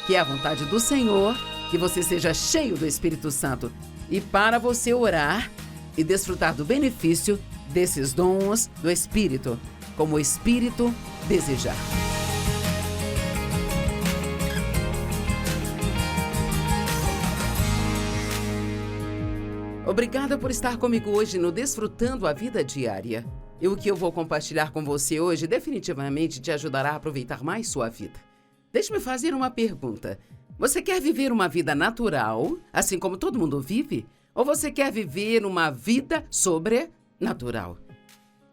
que é a vontade do Senhor, que você seja cheio do Espírito Santo. E para você orar e desfrutar do benefício desses dons do Espírito, como o Espírito desejar. Obrigada por estar comigo hoje no Desfrutando a Vida Diária. E o que eu vou compartilhar com você hoje definitivamente te ajudará a aproveitar mais sua vida. Deixe-me fazer uma pergunta. Você quer viver uma vida natural, assim como todo mundo vive? Ou você quer viver uma vida sobrenatural?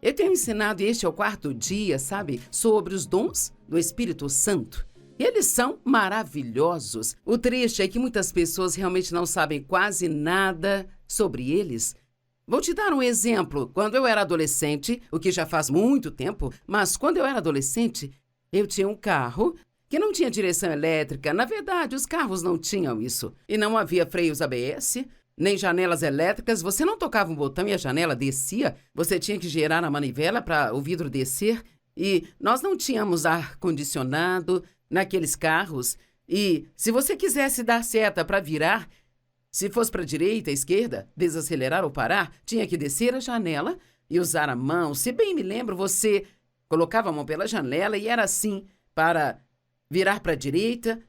Eu tenho ensinado, e este é o 4º dia, sabe, sobre os dons do Espírito Santo. E eles são maravilhosos. O triste é que muitas pessoas realmente não sabem quase nada sobre eles. Vou te dar um exemplo. Quando eu era adolescente, o que já faz muito tempo, mas quando eu era adolescente, eu tinha um carro que não tinha direção elétrica. Na verdade, os carros não tinham isso. E não havia freios ABS, nem janelas elétricas. Você não tocava um botão e a janela descia. Você tinha que girar a manivela para o vidro descer. E nós não tínhamos ar-condicionado naqueles carros. E se você quisesse dar seta para virar, se fosse para a direita, esquerda, desacelerar ou parar, tinha que descer a janela e usar a mão. Se bem me lembro, você colocava a mão pela janela e era assim para virar para a direita,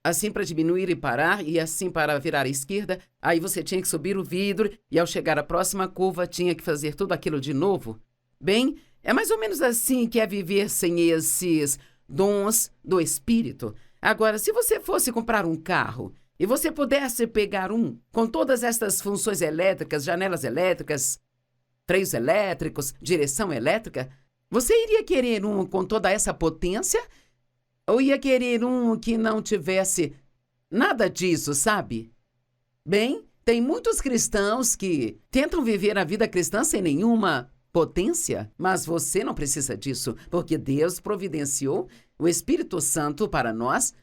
assim para diminuir e parar, e assim para virar à esquerda. Aí você tinha que subir o vidro e ao chegar à próxima curva tinha que fazer tudo aquilo de novo. Bem, é mais ou menos assim que é viver sem esses dons do Espírito. Agora, se você fosse comprar um carro e você pudesse pegar um com todas estas funções elétricas, janelas elétricas, freios elétricos, direção elétrica, você iria querer um com toda essa potência? Ou ia querer um que não tivesse nada disso, sabe? Bem, tem muitos cristãos que tentam viver a vida cristã sem nenhuma potência, mas você não precisa disso, porque Deus providenciou o Espírito Santo para nós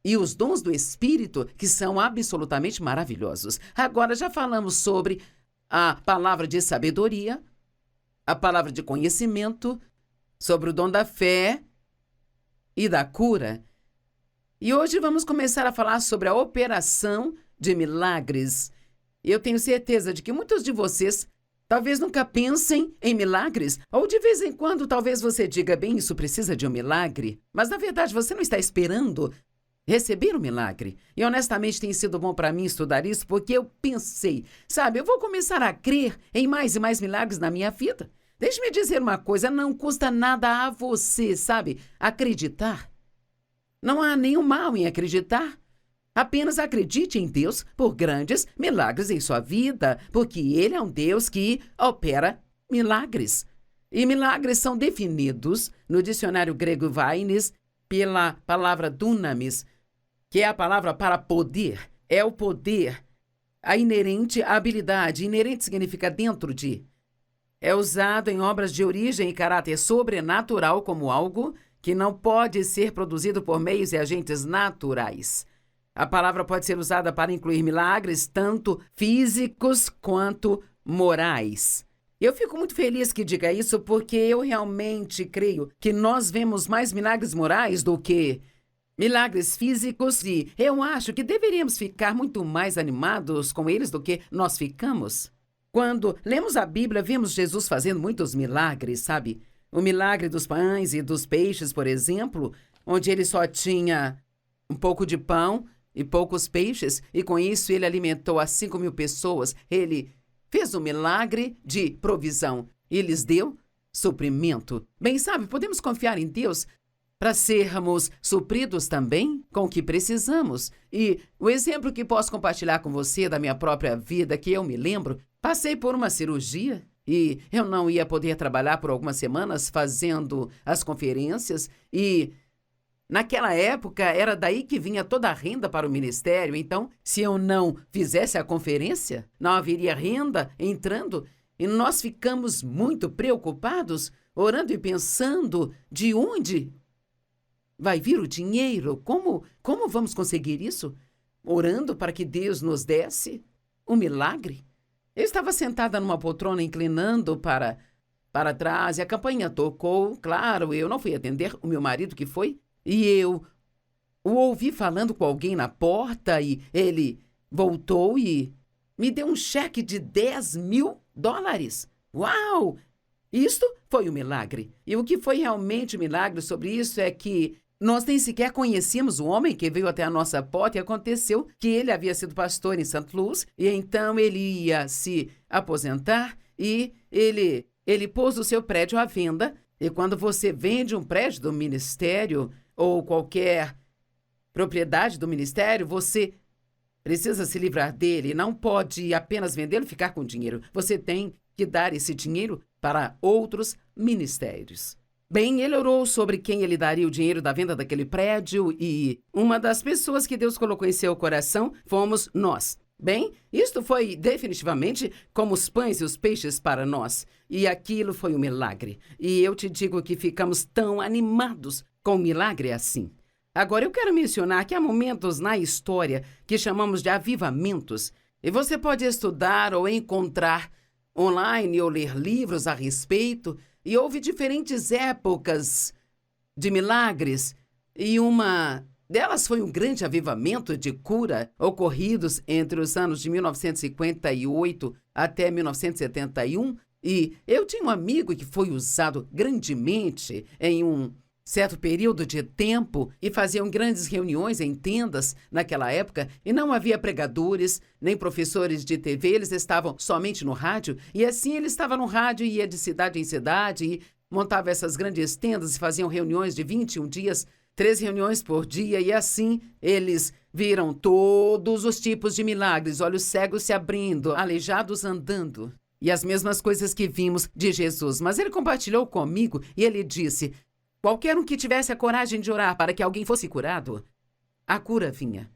e os dons do Espírito, que são absolutamente maravilhosos. Agora já falamos sobre a palavra de sabedoria, a palavra de conhecimento, sobre o dom da fé e da cura. E hoje vamos começar a falar sobre a operação de milagres. Eu tenho certeza de que muitos de vocês talvez nunca pensem em milagres, ou de vez em quando talvez você diga, bem, isso precisa de um milagre, mas na verdade você não está esperando receber um milagre. E honestamente tem sido bom para mim estudar isso, porque eu pensei, sabe, eu vou começar a crer em mais e mais milagres na minha vida. Deixe-me dizer uma coisa, não custa nada a você, sabe, acreditar. Não há nenhum mal em acreditar. Apenas acredite em Deus por grandes milagres em sua vida, porque Ele é um Deus que opera milagres. E milagres são definidos no dicionário grego Vainis pela palavra dunamis, que é a palavra para poder. É o poder, a inerente, a habilidade. Inerente significa dentro de. É usado em obras de origem e caráter sobrenatural como algo que não pode ser produzido por meios e agentes naturais. A palavra pode ser usada para incluir milagres, tanto físicos quanto morais. Eu fico muito feliz que diga isso, porque eu realmente creio que nós vemos mais milagres morais do que milagres físicos, e eu acho que deveríamos ficar muito mais animados com eles do que nós ficamos. Quando lemos a Bíblia, vemos Jesus fazendo muitos milagres, sabe? O milagre dos pães e dos peixes, por exemplo, onde ele só tinha um pouco de pão e poucos peixes, e com isso ele alimentou as 5.000 pessoas. Ele fez um milagre de provisão e lhes deu suprimento. Bem, sabe, podemos confiar em Deus para sermos supridos também com o que precisamos. E o exemplo que posso compartilhar com você da minha própria vida, que eu me lembro, passei por uma cirurgia e eu não ia poder trabalhar por algumas semanas fazendo as conferências, e naquela época era daí que vinha toda a renda para o ministério. Então, se eu não fizesse a conferência, não haveria renda entrando, e nós ficamos muito preocupados, orando e pensando de onde vai vir o dinheiro? Como vamos conseguir isso? Orando para que Deus nos desse um milagre. Eu estava sentada numa poltrona inclinando para trás e a campainha tocou. Claro, eu não fui atender, o meu marido que foi. E eu o ouvi falando com alguém na porta e ele voltou e me deu um cheque de $10.000. Uau! Isto foi um milagre. E o que foi realmente um milagre sobre isso é que nós nem sequer conhecíamos o homem que veio até a nossa porta e aconteceu que ele havia sido pastor em St. Louis e então ele ia se aposentar e ele pôs o seu prédio à venda. E quando você vende um prédio do ministério ou qualquer propriedade do ministério, você precisa se livrar dele. Não pode apenas vendê-lo e ficar com o dinheiro. Você tem que dar esse dinheiro para outros ministérios. Bem, ele orou sobre quem ele daria o dinheiro da venda daquele prédio e uma das pessoas que Deus colocou em seu coração fomos nós. Bem, isto foi definitivamente como os pães e os peixes para nós. E aquilo foi um milagre. E eu te digo que ficamos tão animados com um milagre assim. Agora, eu quero mencionar que há momentos na história que chamamos de avivamentos. E você pode estudar ou encontrar online ou ler livros a respeito. E houve diferentes épocas de milagres. E uma delas foi um grande avivamento de cura ocorridos entre os anos de 1958 até 1971. E eu tinha um amigo que foi usado grandemente em um certo período de tempo e faziam grandes reuniões em tendas naquela época e não havia pregadores nem professores de TV, eles estavam somente no rádio e assim ele estava no rádio e ia de cidade em cidade e montava essas grandes tendas e faziam reuniões de 21 dias, 3 reuniões por dia e assim eles viram todos os tipos de milagres, olhos cegos se abrindo, aleijados andando e as mesmas coisas que vimos de Jesus. Mas ele compartilhou comigo e ele disse: qualquer um que tivesse a coragem de orar para que alguém fosse curado, a cura vinha.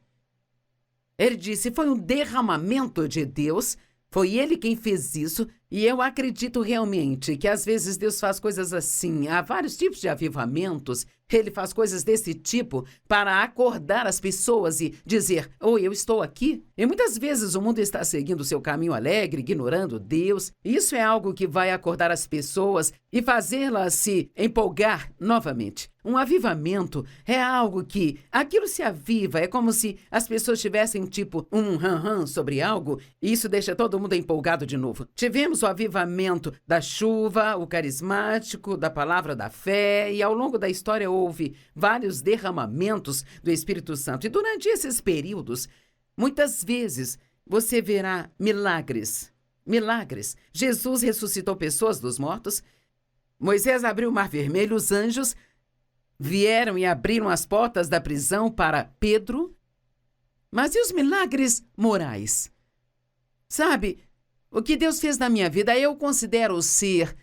Ele disse, foi um derramamento de Deus, foi ele quem fez isso, e eu acredito realmente que às vezes Deus faz coisas assim, há vários tipos de avivamentos, ele faz coisas desse tipo para acordar as pessoas e dizer, eu estou aqui. E muitas vezes o mundo está seguindo o seu caminho alegre, ignorando Deus. Isso é algo que vai acordar as pessoas e fazê-las se empolgar novamente. Um avivamento é algo que, aquilo se aviva, é como se as pessoas tivessem tipo um ram-ram sobre algo e isso deixa todo mundo empolgado de novo. Tivemos o avivamento da chuva, o carismático, da palavra da fé e ao longo da história houve vários derramamentos do Espírito Santo. E durante esses períodos, muitas vezes você verá milagres. Milagres. Jesus ressuscitou pessoas dos mortos. Moisés abriu o Mar Vermelho, os anjos vieram e abriram as portas da prisão para Pedro. Mas e os milagres morais? Sabe, o que Deus fez na minha vida eu considero ser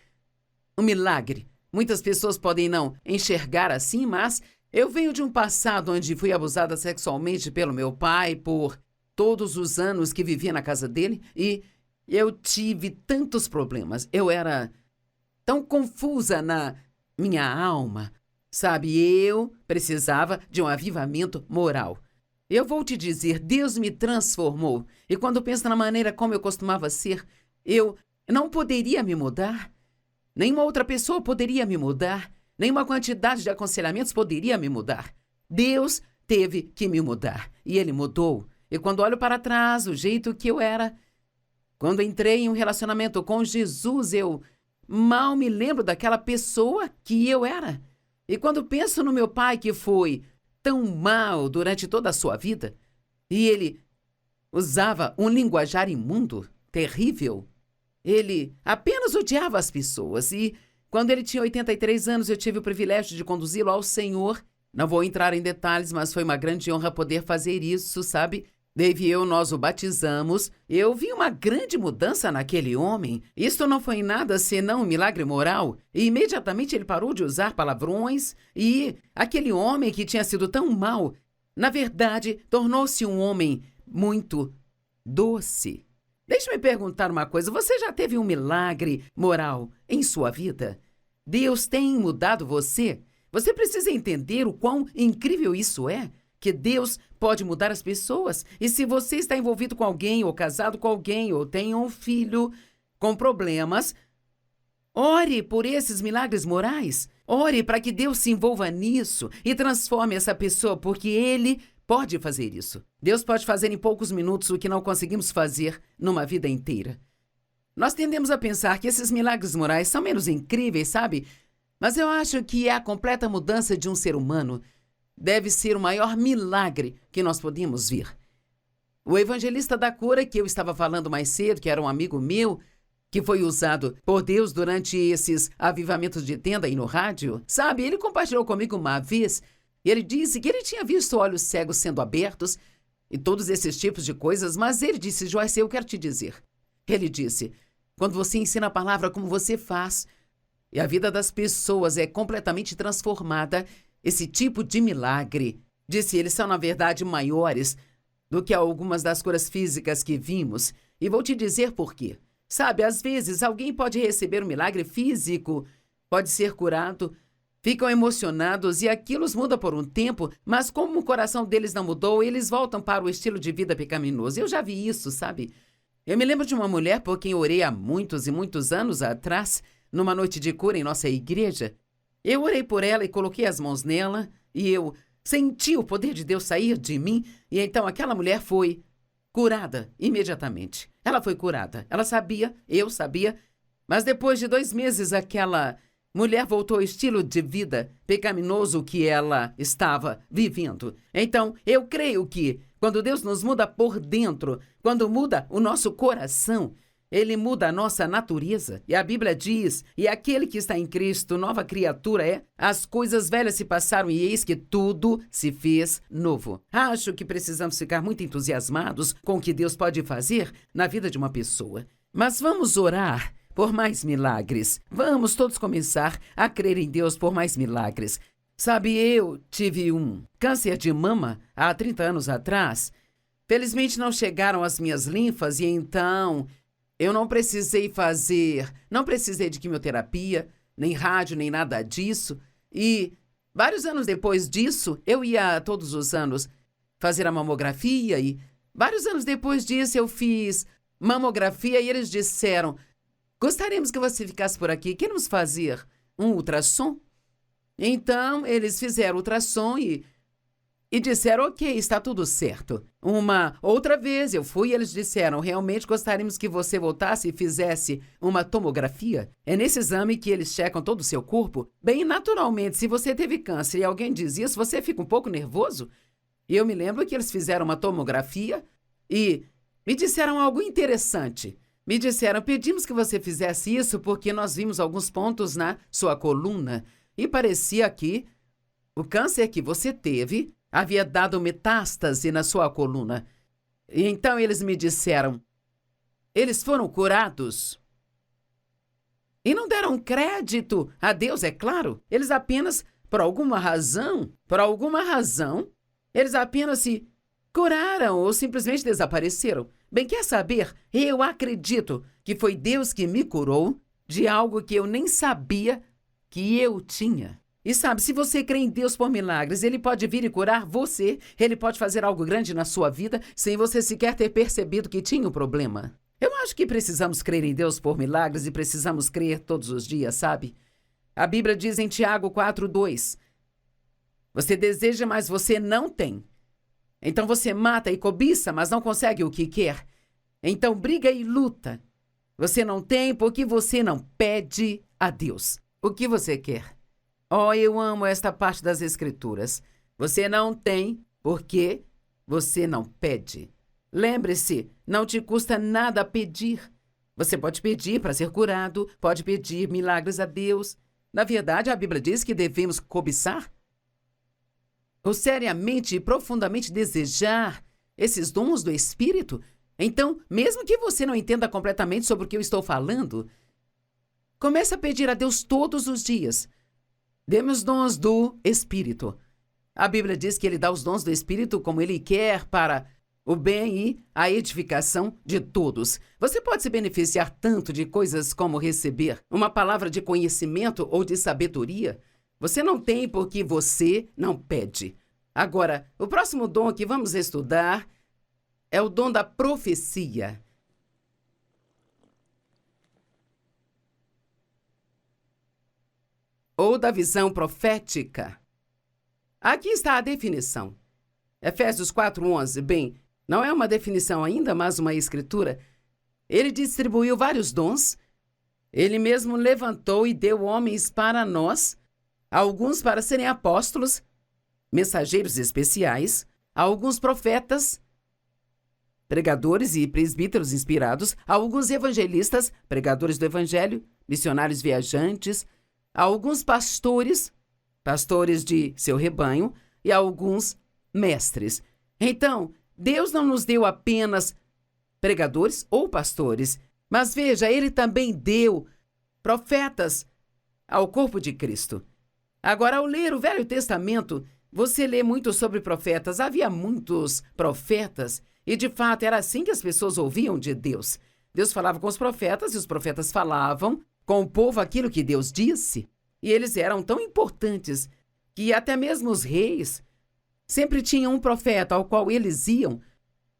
um milagre. Muitas pessoas podem não enxergar assim, mas eu venho de um passado onde fui abusada sexualmente pelo meu pai por todos os anos que vivi na casa dele e eu tive tantos problemas. Eu era tão confusa na minha alma. Sabe, eu precisava de um avivamento moral. Eu vou te dizer, Deus me transformou. E quando penso na maneira como eu costumava ser, eu não poderia me mudar. Nenhuma outra pessoa poderia me mudar. Nenhuma quantidade de aconselhamentos poderia me mudar. Deus teve que me mudar. E Ele mudou. E quando olho para trás, o jeito que eu era, quando entrei em um relacionamento com Jesus, eu mal me lembro daquela pessoa que eu era. E quando penso no meu pai que foi tão mal durante toda a sua vida, e ele usava um linguajar imundo, terrível, ele apenas odiava as pessoas. E quando ele tinha 83 anos, eu tive o privilégio de conduzi-lo ao Senhor. Não vou entrar em detalhes, mas foi uma grande honra poder fazer isso, sabe? Dave e eu, nós o batizamos. Eu vi uma grande mudança naquele homem. Isto não foi nada senão um milagre moral. E imediatamente ele parou de usar palavrões. E aquele homem que tinha sido tão mau, na verdade, tornou-se um homem muito doce. Deixe-me perguntar uma coisa. Você já teve um milagre moral em sua vida? Deus tem mudado você? Você precisa entender o quão incrível isso é. Que Deus pode mudar as pessoas. E se você está envolvido com alguém, ou casado com alguém, ou tem um filho com problemas, ore por esses milagres morais. Ore para que Deus se envolva nisso e transforme essa pessoa, porque Ele pode fazer isso. Deus pode fazer em poucos minutos o que não conseguimos fazer numa vida inteira. Nós tendemos a pensar que esses milagres morais são menos incríveis, sabe? Mas eu acho que a completa mudança de um ser humano deve ser o maior milagre que nós podemos ver. O evangelista da cura que eu estava falando mais cedo, que era um amigo meu, que foi usado por Deus durante esses avivamentos de tenda aí no rádio, sabe? Ele compartilhou comigo uma vez, e ele disse que ele tinha visto olhos cegos sendo abertos e todos esses tipos de coisas, mas ele disse, Joyce, eu quero te dizer. Ele disse, quando você ensina a palavra como você faz, e a vida das pessoas é completamente transformada, esse tipo de milagre, disse ele, são na verdade maiores do que algumas das curas físicas que vimos. E vou te dizer por quê. Sabe, às vezes alguém pode receber um milagre físico, pode ser curado, ficam emocionados e aquilo os muda por um tempo, mas como o coração deles não mudou, eles voltam para o estilo de vida pecaminoso. Eu já vi isso, sabe? Eu me lembro de uma mulher por quem orei há muitos e muitos anos atrás, numa noite de cura em nossa igreja. Eu orei por ela e coloquei as mãos nela e eu senti o poder de Deus sair de mim e então aquela mulher foi curada imediatamente. Ela foi curada. Ela sabia, eu sabia, mas depois de 2 meses aquela mulher voltou ao estilo de vida pecaminoso que ela estava vivendo. Então, eu creio que quando Deus nos muda por dentro, quando muda o nosso coração, Ele muda a nossa natureza. E a Bíblia diz, e aquele que está em Cristo, nova criatura é, as coisas velhas se passaram e eis que tudo se fez novo. Acho que precisamos ficar muito entusiasmados com o que Deus pode fazer na vida de uma pessoa. Mas vamos orar por mais milagres. Vamos todos começar a crer em Deus por mais milagres. Sabe, eu tive um câncer de mama há 30 anos atrás. Felizmente não chegaram as minhas linfas e então eu não precisei de quimioterapia, nem rádio, nem nada disso. E vários anos depois disso, eu ia todos os anos fazer a mamografia e vários anos depois disso eu fiz mamografia e eles disseram, gostaríamos que você ficasse por aqui, queremos fazer um ultrassom? Então, eles fizeram o ultrassom e disseram, ok, está tudo certo. Uma outra vez eu fui e eles disseram, realmente gostaríamos que você voltasse e fizesse uma tomografia. É nesse exame que eles checam todo o seu corpo. Bem, naturalmente, se você teve câncer e alguém diz isso, você fica um pouco nervoso. E eu me lembro que eles fizeram uma tomografia e me disseram algo interessante. Me disseram, pedimos que você fizesse isso porque nós vimos alguns pontos na sua coluna e parecia que o câncer que você teve havia dado metástase na sua coluna. E então eles me disseram, eles foram curados. E não deram crédito a Deus, é claro. Eles apenas, por alguma razão, eles apenas se curaram ou simplesmente desapareceram. Bem, quer saber? Eu acredito que foi Deus que me curou de algo que eu nem sabia que eu tinha. E sabe, se você crê em Deus por milagres, Ele pode vir e curar você, Ele pode fazer algo grande na sua vida, sem você sequer ter percebido que tinha um problema. Eu acho que precisamos crer em Deus por milagres e precisamos crer todos os dias, sabe? A Bíblia diz em Tiago 4:2, você deseja, mas você não tem. Então você mata e cobiça, mas não consegue o que quer. Então briga e luta. Você não tem porque você não pede a Deus o que você quer. Oh, eu amo esta parte das Escrituras. Você não tem porque você não pede. Lembre-se, não te custa nada pedir. Você pode pedir para ser curado, pode pedir milagres a Deus. Na verdade, a Bíblia diz que devemos cobiçar ou seriamente e profundamente desejar esses dons do Espírito. Então, mesmo que você não entenda completamente sobre o que eu estou falando, comece a pedir a Deus todos os dias. Dê-me os dons do Espírito. A Bíblia diz que Ele dá os dons do Espírito como Ele quer para o bem e a edificação de todos. Você pode se beneficiar tanto de coisas como receber uma palavra de conhecimento ou de sabedoria. Você não tem porque você não pede. Agora, o próximo dom que vamos estudar é o dom da profecia. ou da visão profética. Aqui está a definição. Efésios 4:11. Bem, não é uma definição ainda, mas uma escritura. Ele distribuiu vários dons. Ele mesmo levantou e deu homens para nós, alguns para serem apóstolos, mensageiros especiais, alguns profetas, pregadores e presbíteros inspirados, alguns evangelistas, pregadores do evangelho, missionários viajantes, alguns pastores de seu rebanho e alguns mestres. Então, Deus não nos deu apenas pregadores ou pastores, mas veja, ele também deu profetas ao corpo de Cristo. Agora, ao ler o Velho Testamento, você lê muito sobre profetas. Havia muitos profetas e, de fato, era assim que as pessoas ouviam de Deus. Deus falava com os profetas e os profetas falavam com o povo aquilo que Deus disse. E eles eram tão importantes que até mesmo os reis sempre tinham um profeta ao qual eles iam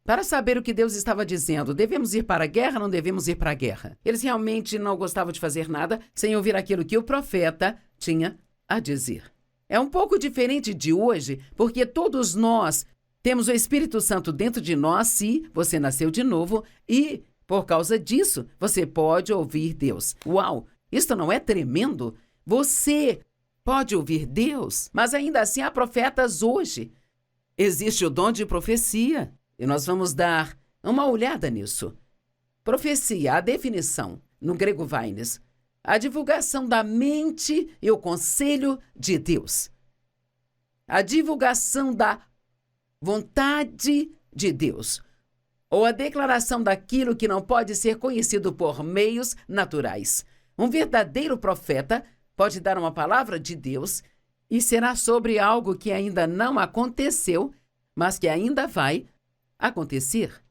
para saber o que Deus estava dizendo. Devemos ir para a guerra, não devemos ir para a guerra. Eles realmente não gostavam de fazer nada sem ouvir aquilo que o profeta tinha a dizer. É um pouco diferente de hoje, porque todos nós temos o Espírito Santo dentro de nós se você nasceu de novo e, por causa disso, você pode ouvir Deus. Uau! Isto não é tremendo? Você pode ouvir Deus, mas ainda assim há profetas hoje. Existe o dom de profecia. E nós vamos dar uma olhada nisso. Profecia, a definição, no grego Vines, a divulgação da mente e o conselho de Deus. A divulgação da vontade de Deus. Ou a declaração daquilo que não pode ser conhecido por meios naturais. Um verdadeiro profeta pode dar uma palavra de Deus e será sobre algo que ainda não aconteceu, mas que ainda vai acontecer.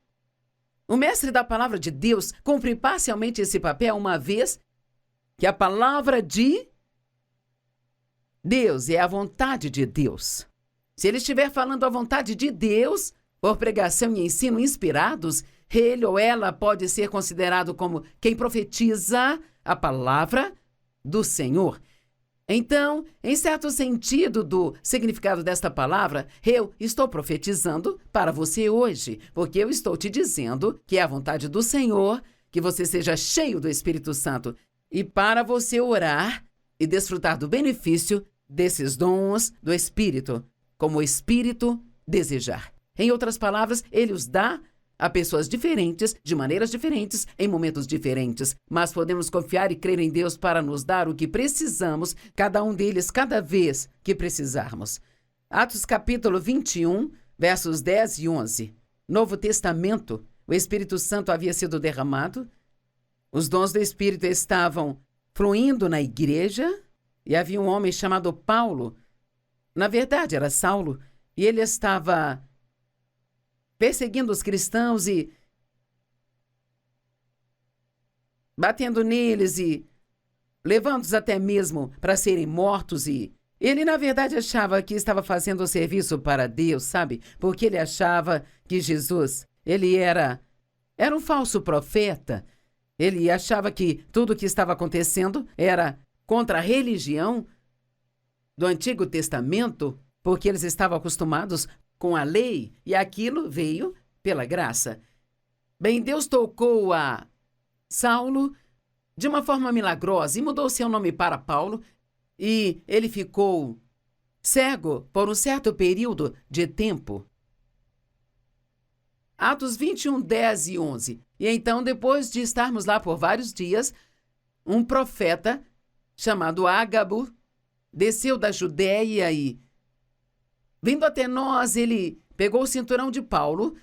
O mestre da palavra de Deus cumpre parcialmente esse papel uma vez que a palavra de Deus é a vontade de Deus. Se ele estiver falando a vontade de Deus, por pregação e ensino inspirados, ele ou ela pode ser considerado como quem profetiza a palavra do Senhor. Então, em certo sentido do significado desta palavra, eu estou profetizando para você hoje, porque eu estou te dizendo que é a vontade do Senhor que você seja cheio do Espírito Santo e para você orar e desfrutar do benefício desses dons do Espírito, como o Espírito desejar. Em outras palavras, ele os dá a pessoas diferentes, de maneiras diferentes, em momentos diferentes. Mas podemos confiar e crer em Deus para nos dar o que precisamos, cada um deles, cada vez que precisarmos. Atos capítulo 21, versos 10 e 11. Novo Testamento, o Espírito Santo havia sido derramado, os dons do Espírito estavam fluindo na igreja, e havia um homem chamado Paulo, na verdade era Saulo, e ele estava perseguindo os cristãos e batendo neles e levando-os até mesmo para serem mortos. E ele, na verdade, achava que estava fazendo o serviço para Deus, sabe? Porque ele achava que Jesus, ele era um falso profeta. Ele achava que tudo o que estava acontecendo era contra a religião do Antigo Testamento, porque eles estavam acostumados com a lei, e aquilo veio pela graça. Bem, Deus tocou a Saulo de uma forma milagrosa e mudou seu nome para Paulo, e ele ficou cego por um certo período de tempo. Atos 21, 10 e 11. E então, depois de estarmos lá por vários dias, um profeta chamado Ágabo desceu da Judéia e, vindo até nós, ele pegou o cinturão de Paulo,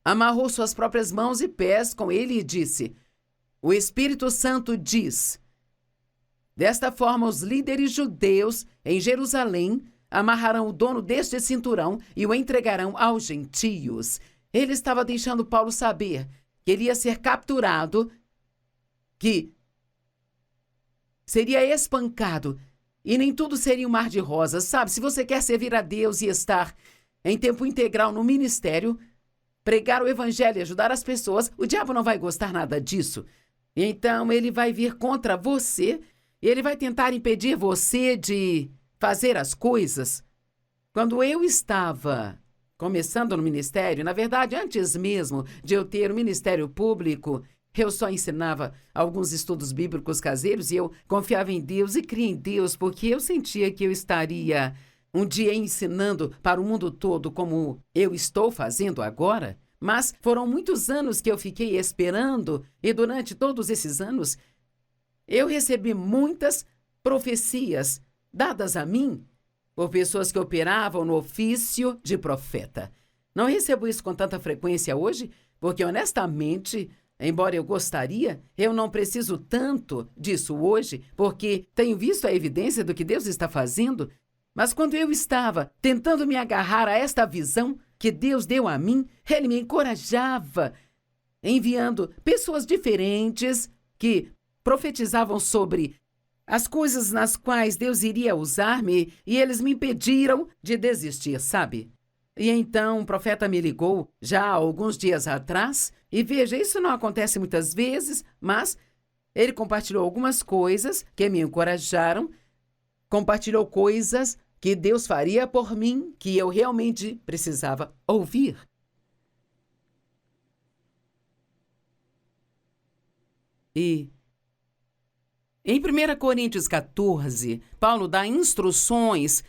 amarrou suas próprias mãos e pés com ele e disse: o Espírito Santo diz, desta forma os líderes judeus em Jerusalém amarrarão o dono deste cinturão e o entregarão aos gentios. Ele estava deixando Paulo saber que ele ia ser capturado, que seria espancado, e nem tudo seria um mar de rosas, sabe? Se você quer servir a Deus e estar em tempo integral no ministério, pregar o evangelho e ajudar as pessoas, o diabo não vai gostar nada disso. Então ele vai vir contra você Ele vai tentar impedir você de fazer as coisas. Quando eu estava começando no ministério, na verdade, antes mesmo de eu ter o ministério público, eu só ensinava alguns estudos bíblicos caseiros e eu confiava em Deus e cria em Deus, porque eu sentia que eu estaria um dia ensinando para o mundo todo como eu estou fazendo agora. Mas foram muitos anos que eu fiquei esperando e durante todos esses anos eu recebi muitas profecias dadas a mim por pessoas que operavam no ofício de profeta. Não recebo isso com tanta frequência hoje, porque honestamente, embora eu gostaria, eu não preciso tanto disso hoje, porque tenho visto a evidência do que Deus está fazendo. Mas quando eu estava tentando me agarrar a esta visão que Deus deu a mim, Ele me encorajava, enviando pessoas diferentes que profetizavam sobre as coisas nas quais Deus iria usar-me, e eles me impediram de desistir, sabe? E então o profeta me ligou já há alguns dias atrás, e veja, isso não acontece muitas vezes, mas ele compartilhou algumas coisas que me encorajaram, compartilhou coisas que Deus faria por mim, que eu realmente precisava ouvir. E em 1 Coríntios 14, Paulo dá instruções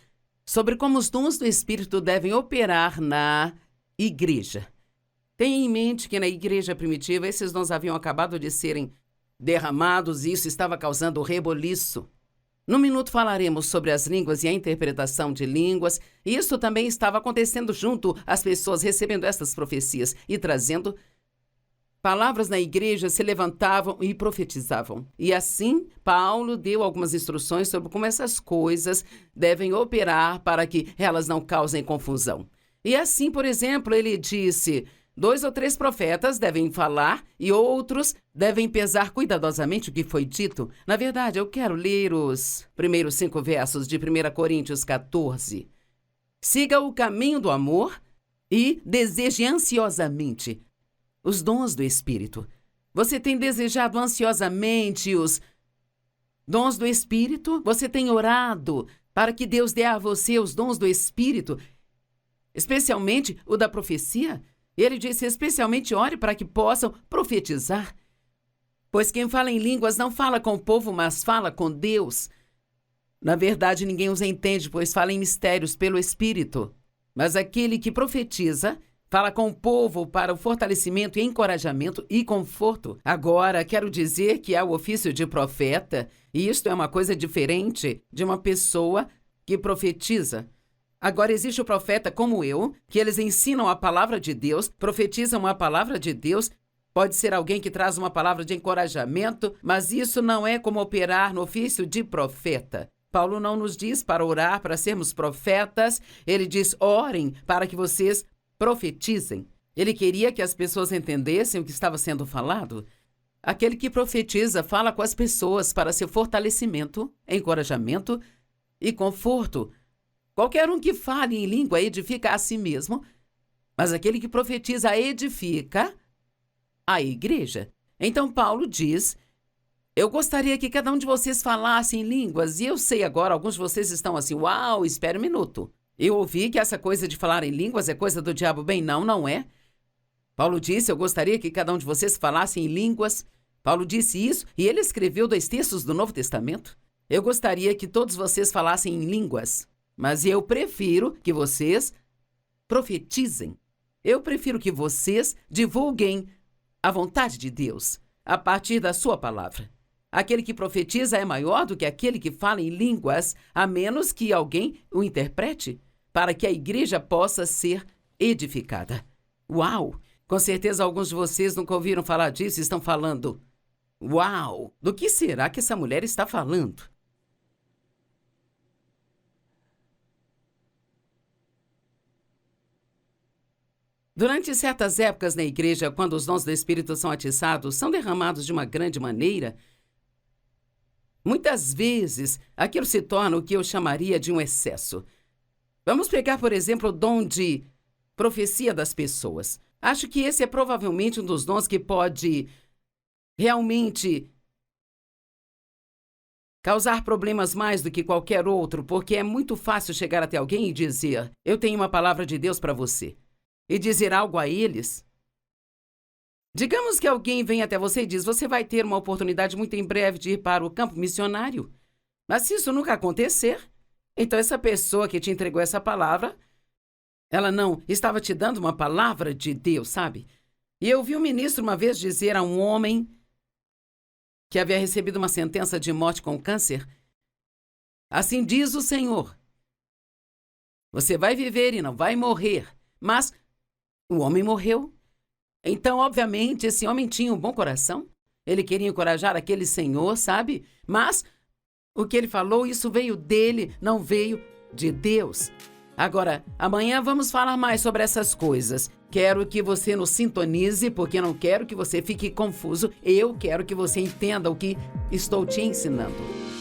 sobre como os dons do Espírito devem operar na igreja. Tenha em mente que na igreja primitiva esses dons haviam acabado de serem derramados e isso estava causando reboliço. No minuto falaremos sobre as línguas e a interpretação de línguas, e isso também estava acontecendo junto às pessoas recebendo estas profecias e trazendo palavras na igreja, se levantavam e profetizavam. E assim, Paulo deu algumas instruções sobre como essas coisas devem operar para que elas não causem confusão. E assim, por exemplo, ele disse: 2 ou 3 profetas devem falar e outros devem pesar cuidadosamente o que foi dito. Na verdade, eu quero ler os primeiros 5 versos de 1 Coríntios 14. Siga o caminho do amor e deseje ansiosamente os dons do Espírito. Você tem desejado ansiosamente os dons do Espírito? Você tem orado para que Deus dê a você os dons do Espírito, especialmente o da profecia? Ele disse, especialmente ore para que possam profetizar. Pois quem fala em línguas não fala com o povo, mas fala com Deus. Na verdade, ninguém os entende, pois fala em mistérios pelo Espírito. Mas aquele que profetiza fala com o povo para o fortalecimento, encorajamento e conforto. Agora, quero dizer que há o ofício de profeta, e isto é uma coisa diferente de uma pessoa que profetiza. Agora, existe o profeta como eu, que eles ensinam a palavra de Deus, profetizam a palavra de Deus. Pode ser alguém que traz uma palavra de encorajamento, mas isso não é como operar no ofício de profeta. Paulo não nos diz para orar, para sermos profetas. Ele diz, orem para que vocês profetizem. Ele queria que as pessoas entendessem o que estava sendo falado. Aquele que profetiza fala com as pessoas para seu fortalecimento, encorajamento e conforto. Qualquer um que fale em língua edifica a si mesmo, mas aquele que profetiza edifica a igreja. Então Paulo diz, eu gostaria que cada um de vocês falasse em línguas, e eu sei agora, alguns de vocês estão assim, uau, espera um minuto. Eu ouvi que essa coisa de falar em línguas é coisa do diabo. Bem, não, não é. Paulo disse, eu gostaria que cada um de vocês falasse em línguas. Paulo disse isso e ele escreveu 2 terços do Novo Testamento. Eu gostaria que todos vocês falassem em línguas, mas eu prefiro que vocês profetizem. Eu prefiro que vocês divulguem a vontade de Deus a partir da sua palavra. Aquele que profetiza é maior do que aquele que fala em línguas, a menos que alguém o interprete, para que a igreja possa ser edificada. Uau! Com certeza alguns de vocês nunca ouviram falar disso e estão falando, uau! Do que será que essa mulher está falando? Durante certas épocas na igreja, quando os dons do Espírito são atiçados, são derramados de uma grande maneira, muitas vezes, aquilo se torna o que eu chamaria de um excesso. Vamos pegar, por exemplo, o dom de profecia das pessoas. Acho que esse é provavelmente um dos dons que pode realmente causar problemas mais do que qualquer outro, porque é muito fácil chegar até alguém e dizer: eu tenho uma palavra de Deus para você, e dizer algo a eles. Digamos que alguém vem até você e diz: você vai ter uma oportunidade muito em breve de ir para o campo missionário. Mas se isso nunca acontecer, então essa pessoa que te entregou essa palavra, ela não estava te dando uma palavra de Deus, sabe? E eu vi um ministro uma vez dizer a um homem que havia recebido uma sentença de morte com câncer: assim diz o Senhor, você vai viver e não vai morrer. Mas o homem morreu. Então, obviamente, esse homem tinha um bom coração. Ele queria encorajar aquele senhor, sabe? Mas o que ele falou, isso veio dele, não veio de Deus. Agora, amanhã vamos falar mais sobre essas coisas. Quero que você nos sintonize, porque não quero que você fique confuso. Eu quero que você entenda o que estou te ensinando.